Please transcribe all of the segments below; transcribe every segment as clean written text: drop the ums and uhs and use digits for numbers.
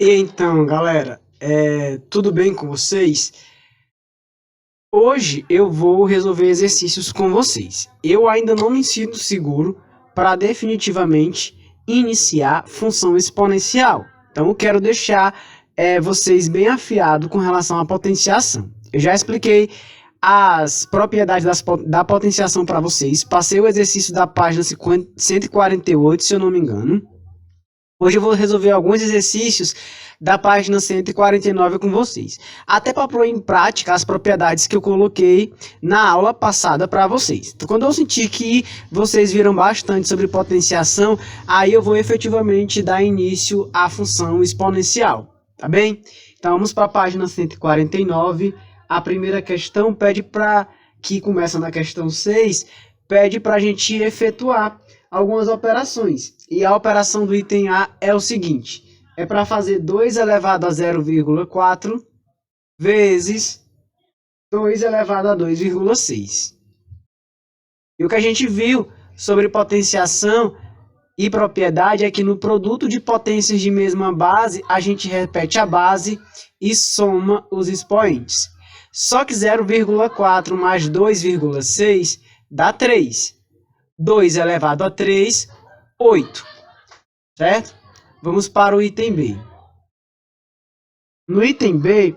E então, galera, tudo bem com vocês? Hoje eu vou resolver exercícios com vocês. Eu ainda não me sinto seguro para definitivamente iniciar função exponencial. Então eu quero deixar vocês bem afiados com relação à potenciação. Eu já expliquei as propriedades da potenciação para vocês. Passei o exercício da página 148, se eu não me engano. Hoje eu vou resolver alguns exercícios da página 149 com vocês. Até para pôr em prática as propriedades que eu coloquei na aula passada para vocês. Então, quando eu sentir que vocês viram bastante sobre potenciação, aí eu vou efetivamente dar início à função exponencial. Tá bem? Então vamos para a página 149. A primeira questão pede para, que começa na questão 6, pede para a gente efetuar algumas operações. E a operação do item A é o seguinte: é para fazer 2 elevado a 0,4 vezes 2 elevado a 2,6. E o que a gente viu sobre potenciação e propriedade é que no produto de potências de mesma base, a gente repete a base e soma os expoentes. Só que 0,4 mais 2,6 dá 3. 2 elevado a 3, 8. Certo? Vamos para o item B. No item B,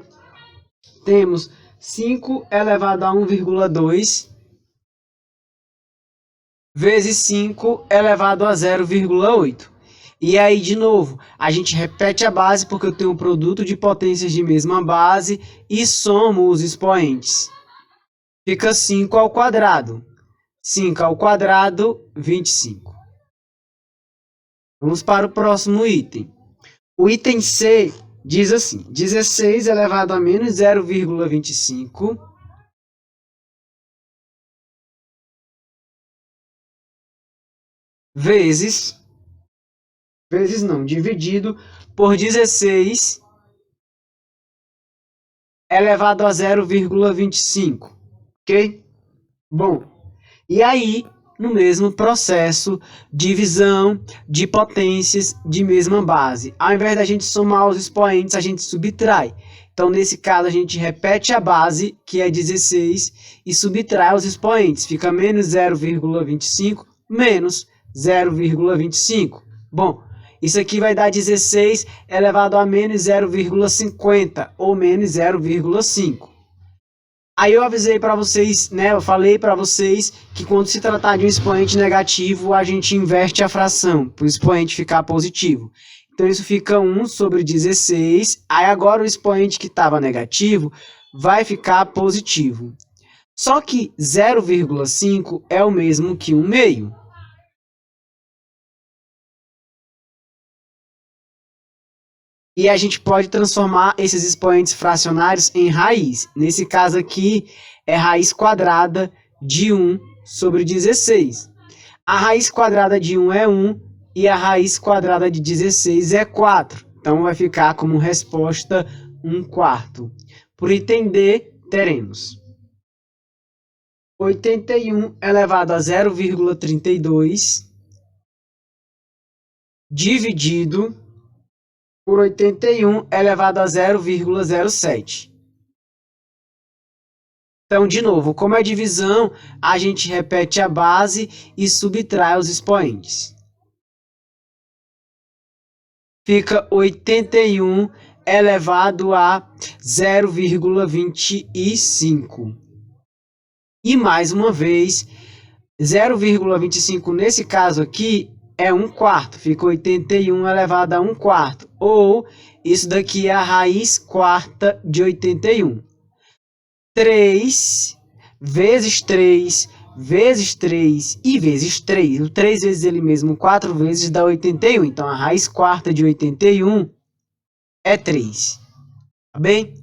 temos 5 elevado a 1,2 vezes 5 elevado a 0,8. E aí, de novo, a gente repete a base porque eu tenho um produto de potências de mesma base e somo os expoentes. Fica 5 ao quadrado. 5 ao quadrado, 25. Vamos para o próximo item. O item C diz assim: 16 elevado a menos 0,25 dividido por 16 elevado a 0,25. Ok? Bom, e aí, no mesmo processo, divisão de potências de mesma base. Ao invés da gente somar os expoentes, a gente subtrai. Então, nesse caso, a gente repete a base, que é 16, e subtrai os expoentes. Fica menos 0,25 menos 0,25. Bom, isso aqui vai dar 16 elevado a menos 0,50 ou menos 0,5. Aí eu avisei para vocês, né? Eu falei para vocês que quando se tratar de um expoente negativo, a gente inverte a fração para o expoente ficar positivo. Então isso fica 1 sobre 16. Aí agora o expoente que estava negativo vai ficar positivo. Só que 0,5 é o mesmo que 1 meio. E a gente pode transformar esses expoentes fracionários em raiz. Nesse caso aqui, é raiz quadrada de 1 sobre 16. A raiz quadrada de 1 é 1 e a raiz quadrada de 16 é 4. Então, vai ficar como resposta 1/4. Por item D, teremos 81 elevado a 0,32 dividido por 81 elevado a 0,07. Então, de novo, como é divisão, a gente repete a base e subtrai os expoentes. Fica 81 elevado a 0,25. E, mais uma vez, 0,25 nesse caso aqui é 1/4, fica 81 elevado a 1/4, ou isso daqui é a raiz quarta de 81. 3 vezes 3 vezes 3 e vezes 3, o 3 vezes ele mesmo 4 vezes dá 81, então a raiz quarta de 81 é 3, tá bem?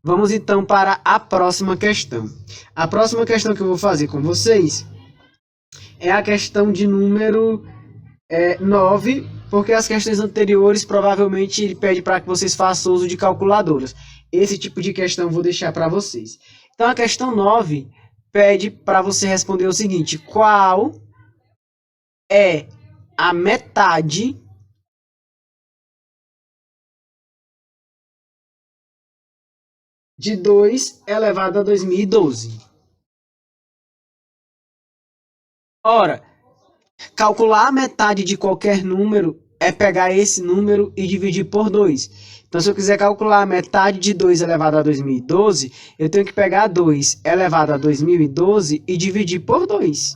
Vamos então para a próxima questão. A próxima questão que eu vou fazer com vocês é a questão de número 9, porque as questões anteriores provavelmente ele pede para que vocês façam uso de calculadoras. Esse tipo de questão eu vou deixar para vocês. Então a questão 9 pede para você responder o seguinte: qual é a metade de 2 elevado a 2012. Ora, calcular a metade de qualquer número é pegar esse número e dividir por 2. Então, se eu quiser calcular a metade de 2 elevado a 2012, eu tenho que pegar 2 elevado a 2012 e dividir por 2.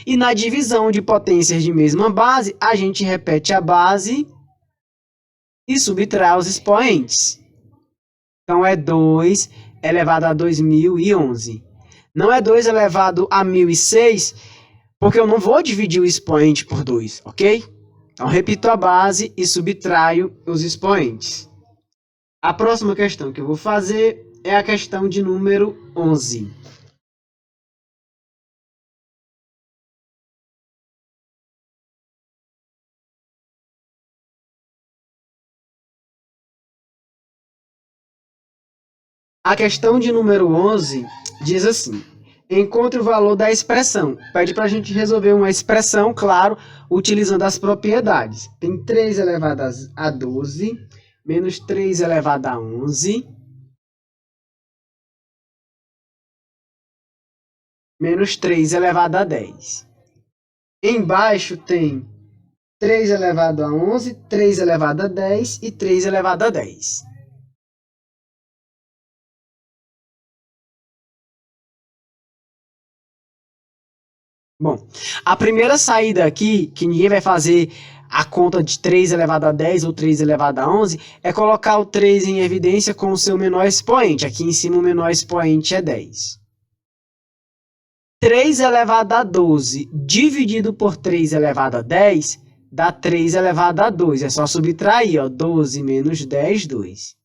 E na divisão de potências de mesma base, a gente repete a base e subtrai os expoentes. Então, é 2 elevado a 2011. Não é 2 elevado a 1006, porque eu não vou dividir o expoente por 2, ok? Então, repito a base e subtraio os expoentes. A próxima questão que eu vou fazer é a questão de número 11. A questão de número 11 diz assim: encontre o valor da expressão. Pede para a gente resolver uma expressão, claro, utilizando as propriedades. Tem 3 elevado a 12, menos 3 elevado a 11, menos 3 elevado a 10. Embaixo tem 3 elevado a 11, 3 elevado a 10 e 3 elevado a 10. Bom, a primeira saída aqui, que ninguém vai fazer a conta de 3 elevado a 10 ou 3 elevado a 11, é colocar o 3 em evidência com o seu menor expoente. Aqui em cima o menor expoente é 10. 3 elevado a 12 dividido por 3 elevado a 10 dá 3 elevado a 2. É só subtrair, ó, 12 menos 10, 2.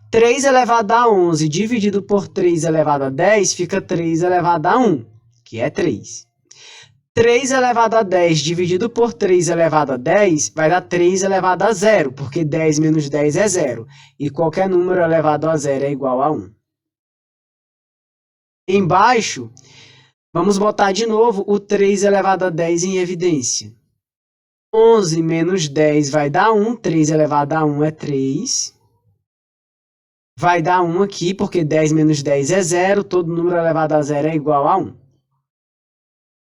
3 elevado a 11 dividido por 3 elevado a 10 fica 3 elevado a 1, que é 3. 3 elevado a 10 dividido por 3 elevado a 10 vai dar 3 elevado a 0, porque 10 menos 10 é 0. E qualquer número elevado a 0 é igual a 1. Embaixo, vamos botar de novo o 3 elevado a 10 em evidência. 11 menos 10 vai dar 1. 3 elevado a 1 é 3. Vai dar 1 aqui, porque 10 menos 10 é 0. Todo número elevado a 0 é igual a 1.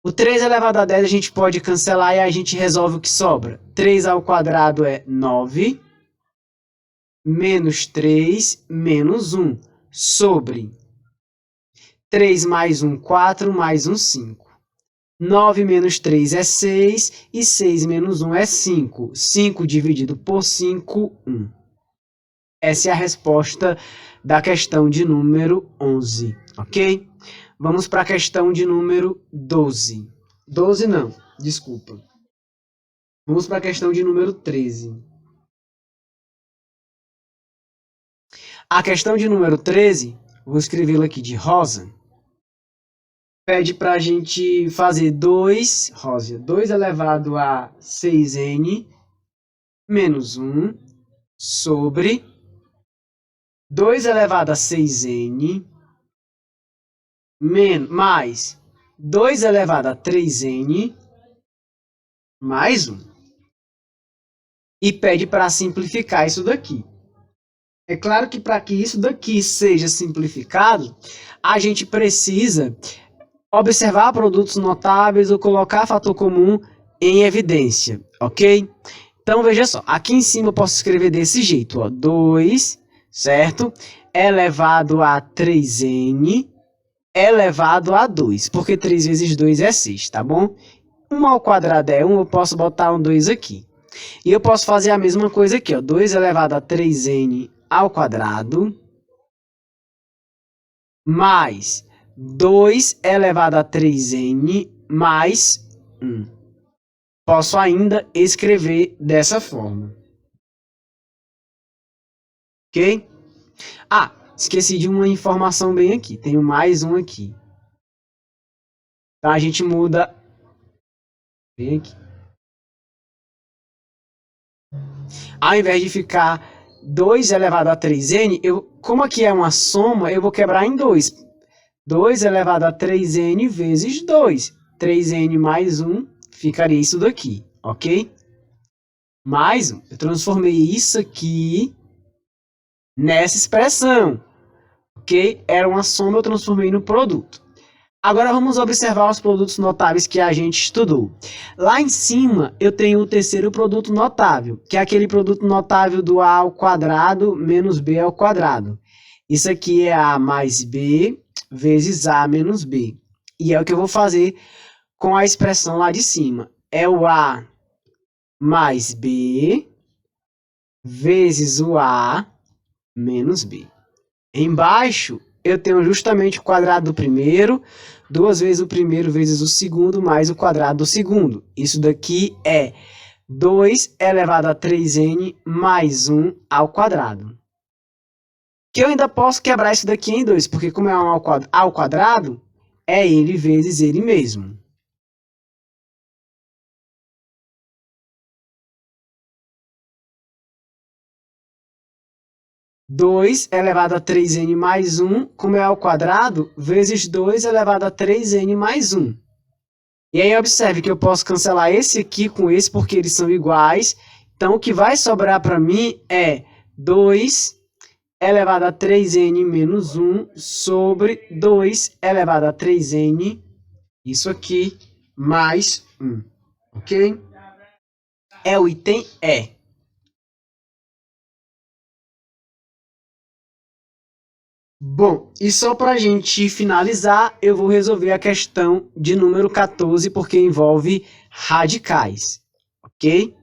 O 3 elevado a 10 a gente pode cancelar e a gente resolve o que sobra. 3 ao quadrado é 9, menos 3, menos 1, sobre 3 mais 1, 4, mais 1, 5. 9 menos 3 é 6, e 6 menos 1 é 5. 5 dividido por 5, 1. Essa é a resposta da questão de número 11, ok? Vamos para a questão de número 12. 12 não, desculpa. Vamos para a questão de número 13. A questão de número 13, vou escrevê-la aqui de rosa, pede para a gente fazer 2 elevado a 6n menos 1 sobre 2 elevado a 6n mais 2 elevado a 3n mais 1. E pede para simplificar isso daqui. É claro que para que isso daqui seja simplificado, a gente precisa observar produtos notáveis ou colocar fator comum em evidência, ok? Então, veja só, aqui em cima eu posso escrever desse jeito, ó, 2, certo? Elevado a 3n elevado a 2, porque 3 vezes 2 é 6, tá bom? 1 ao quadrado é 1, eu posso botar um 2 aqui. E eu posso fazer a mesma coisa aqui, ó, 2 elevado a 3n ao quadrado, mais 2 elevado a 3n mais 1. Posso ainda escrever dessa forma. Ok? Ah, esqueci de uma informação bem aqui. Tenho mais um aqui. Então, a gente muda bem aqui. Ao invés de ficar 2 elevado a 3n, como aqui é uma soma, eu vou quebrar em 2. 2 elevado a 3n vezes 2. 3n mais 1 ficaria isso daqui, ok? Mais 1. Eu transformei isso aqui nessa expressão. ok? Era uma soma, eu transformei no produto. Agora vamos observar os produtos notáveis que a gente estudou. Lá em cima eu tenho o terceiro produto notável, que é aquele produto notável do A ao quadrado menos B ao quadrado. Isso aqui é A mais B vezes A menos B. E é o que eu vou fazer com a expressão lá de cima. É o A mais B vezes o A menos B. Embaixo eu tenho justamente o quadrado do primeiro, 2 vezes o primeiro vezes o segundo, mais o quadrado do segundo. Isso daqui é 2 elevado a 3n mais 1 ao quadrado. Que eu ainda posso quebrar isso daqui em 2, porque como é um ao quadrado, é ele vezes ele mesmo. Dois elevado a 3n mais 1, como é ao quadrado, vezes 2 elevado a 3n mais 1. E aí observe que eu posso cancelar esse aqui com esse, porque eles são iguais. Então, o que vai sobrar para mim é 2 elevado a 3n menos 1 sobre 2 elevado a 3n, isso aqui, mais 1. Ok? É o item E. Bom, e só para a gente finalizar, eu vou resolver a questão de número 14, porque envolve radicais, ok?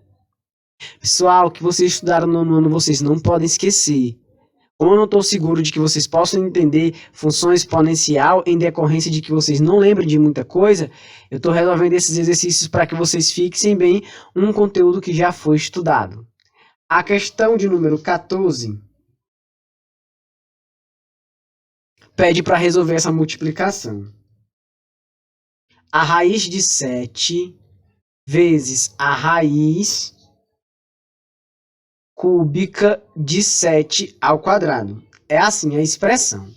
Pessoal, que vocês estudaram no ano, vocês não podem esquecer. Como eu não estou seguro de que vocês possam entender função exponencial em decorrência de que vocês não lembrem de muita coisa, eu estou resolvendo esses exercícios para que vocês fixem bem um conteúdo que já foi estudado. A questão de número 14... pede para resolver essa multiplicação. A raiz de 7 vezes a raiz cúbica de 7 ao quadrado. É assim a expressão.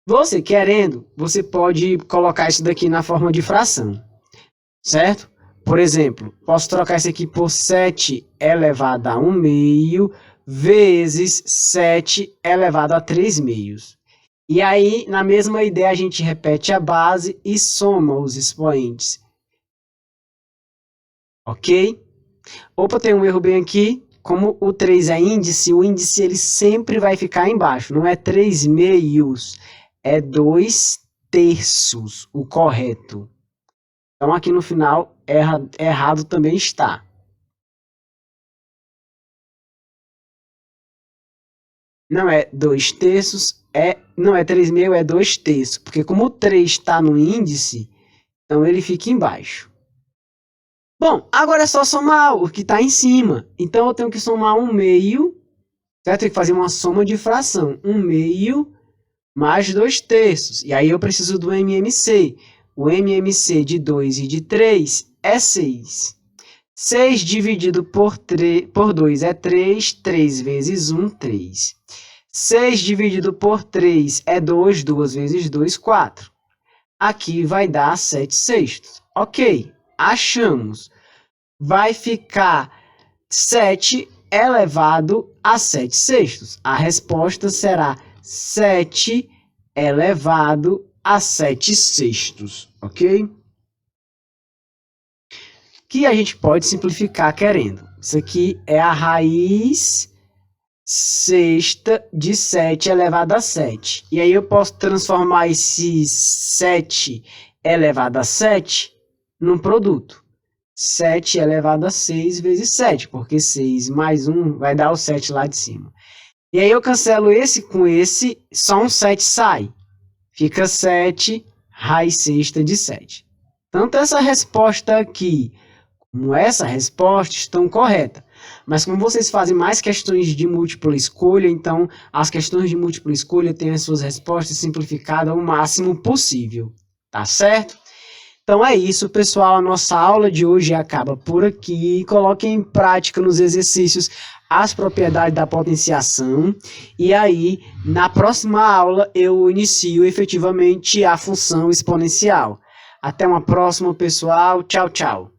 Você querendo, você pode colocar isso daqui na forma de fração, certo? Por exemplo, posso trocar isso aqui por 7 elevado a 1 meio vezes 7 elevado a 3 meios. E aí, na mesma ideia, a gente repete a base e soma os expoentes. Ok? Opa, tem um erro bem aqui. Como o 3 é índice, o índice ele sempre vai ficar embaixo. Não é 3 meios, é 2 terços, o correto. Então, aqui no final, errado também está. Não é 2 terços, não é 3 meio, é 2 terços. Porque como o 3 está no índice, então ele fica embaixo. Bom, agora é só somar o que está em cima. Então eu tenho que somar 1 meio, certo? Tem que fazer uma soma de fração. 1 meio mais 2 terços. E aí eu preciso do MMC. O MMC de 2 e de 3 é 6. 6 dividido por 2 é 3. 3 vezes 1, 3. 6 dividido por 3 é 2. 2 vezes 2, 4. Aqui vai dar 7 sextos. Ok, achamos. Vai ficar 7 elevado a 7 sextos. A resposta será 7 elevado a 7 sextos. Ok? Que a gente pode simplificar querendo. Isso aqui é a raiz sexta de 7 elevado a 7. E aí eu posso transformar esse 7 elevado a 7 num produto. 7 elevado a 6 vezes 7, porque 6 mais 1 vai dar o 7 lá de cima. E aí eu cancelo esse com esse, só um 7 sai. Fica 7 raiz sexta de 7. Tanto essa resposta aqui como essa resposta estão corretas. Mas como vocês fazem mais questões de múltipla escolha, então as questões de múltipla escolha têm as suas respostas simplificadas ao máximo possível. Tá certo? Então é isso, pessoal. A nossa aula de hoje acaba por aqui. Coloquem em prática nos exercícios as propriedades da potenciação. E aí, na próxima aula, eu inicio efetivamente a função exponencial. Até uma próxima, pessoal. Tchau, tchau.